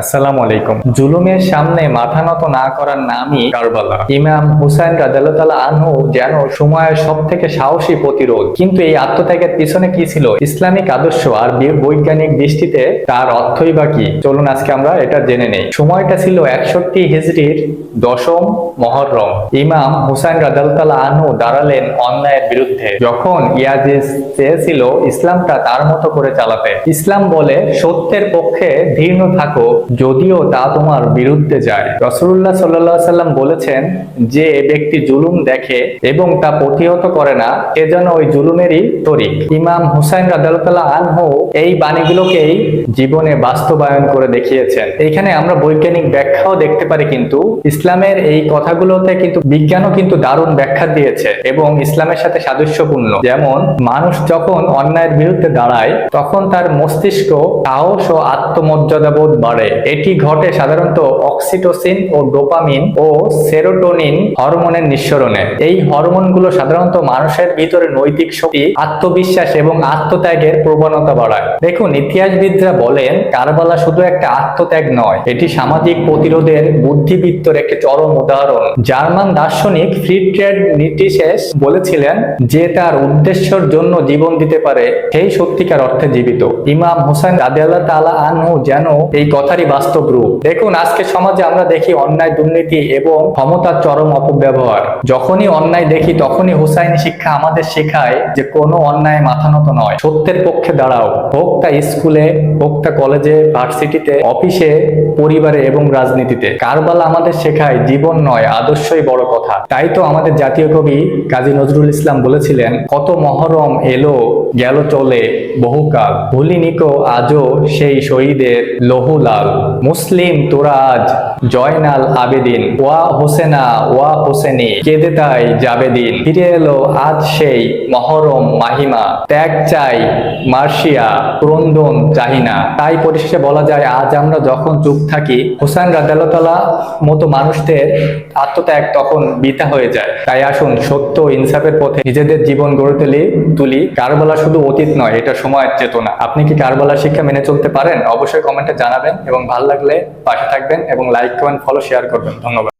আসসালামু আলাইকুম। জুলুমের সামনে মাথা নত না করার নামই কারবালা। ইমাম হুসাইন রাদিয়াল্লাহু তাআলা আনহু যেন সময়ের সব থেকে সাহসী প্রতিরোধ। কিন্তু এই আত্মত্যাগের পিছনে কি ছিল? ইসলামিক আদর্শ আর বৈজ্ঞানিক দৃষ্টিতে তার অর্থই বা কি? চলুন আজকে আমরা এটা জেনে নেই। সময়টা ছিল 61 হিজরির 10ম মুহররম। ইমাম হুসাইন রাদিয়াল্লাহু তাআলা আনহু দাঁড়ালেন অন্যায়ের বিরুদ্ধে। যখন ইয়াজিদ চেয়েছিল ইসলামটা তার মতো করে চালাতে, ইসলাম বলে সত্যের পক্ষে দৃঢ় থাকো যদিও তা তোমার বিরুদ্ধে যায়। রাসূলুল্লাহ সাল্লাল্লাহু আলাইহি সাল্লাম বলেছেন, যে ব্যক্তি জুলুম দেখে এবং তা প্রতিহত করে না, সে যেন ওই জুলুমেরই শরীক। ইমাম হুসাইন রাদিয়াল্লাহু তাআলা আনহু এই বাণীগুলোকেই জীবনে বাস্তবায়ন করে দেখিয়েছেন। এখানে আমরা বৈজ্ঞানিক ব্যাখ্যাও দেখতে পারি, কিন্তু ইসলামের এই কথাগুলোতে কিন্তু বিজ্ঞানও কিন্তু দারুণ ব্যাখ্যা দিয়েছে এবং ইসলামের সাথে সাদৃশ্যপূর্ণ। যেমন মানুষ যখন অন্যায়ের বিরুদ্ধে দাঁড়ায় তখন তার মস্তিষ্ক সাহস ও আত্মমর্যাদাবোধ বাড়ে। এটি ঘটে সাধারণত অক্সিটোসিন ও ডোপামিন ও সেরোটোনিন হরমোনের নিঃসরণে। এই হরমোনগুলো সাধারণত মানুষের ভিতরে নৈতিক শক্তি, আত্মবিশ্বাস এবং আত্মত্যাগের প্রবণতা বাড়ায়। দেখুন, ইতিহাসবিদরা বলেন কারবালা শুধু একটা আত্মত্যাগ নয়, এটি সামাজিক প্রতিরোধের বুদ্ধিবৃত্তর একটি চরম উদাহরণ। জার্মান দার্শনিক ফ্রিডরিখ নিটশে বলেছিলেন, যে তার উদ্দেশ্যের জন্য জীবন দিতে পারে সেই সত্যিকার অর্থে জীবিত। ইমাম হুসাইন রাদিয়াল্লাহু তাআলা আনহু যেন এই কথারই বাস্তব রূপ। দেখুন, আজকে সমাজে আমরা দেখি অন্যায়, দুর্নীতি এবং ক্ষমতার চরম অপব্যবহার। যখনই অন্যায় দেখি তখনই হুসাইনি শিক্ষা আমাদের শেখায় যে কোনো অন্যায় মাথা নত নয়, সত্যের পক্ষে দাঁড়াও। হোক তা স্কুলে, হোক তা কলেজে, ভার্সিটিতে, অফিসে, পরিবারে এবং রাজনীতিতে। কারবালা আমাদের শেখায় জীবন নয়, আদর্শই বড় কথা। তাই তো আমাদের জাতীয় কবি কাজী নজরুল ইসলাম বলেছিলেন, কত মহরম এলো গেল চলে বহুকাল, ভুলিনিকো আজও সেই শহীদের লহুলাল। মুসলিম তোরা আজ জয়নাল আবেদিন, ওয়া হোসেনা ওয়া হোসেনি, কেঁদে তাই যাবে দিন। ফিরে এলো আজ সেই মহরম মাহিমা, ত্যাগ চাই মার্শিয়া, ক্রন্দন চাহিনা। তাই পরিশেষে বলা যায়, আজ আমরা যখন চুপ থাকি, হুসাইন রাদিয়াল্লাহু তাআলা মতো মানুষদের আত্মত্যাগ তখন বৃথা হয়ে যায়। তাই আসুন সত্য ইনসাফের পথে নিজেদের জীবন গড়ে তুলি। কারবালা শুধু অতীত নয়, এটা সময়ের চেতনা। আপনি কি কারবালার শিক্ষা মেনে চলতে পারেন? অবশ্যই কমেন্টে জানাবেন এবং ভালো লাগলে পাশে থাকবেন এবং লাইক কমেন্ট ফলো শেয়ার করবেন। ধন্যবাদ।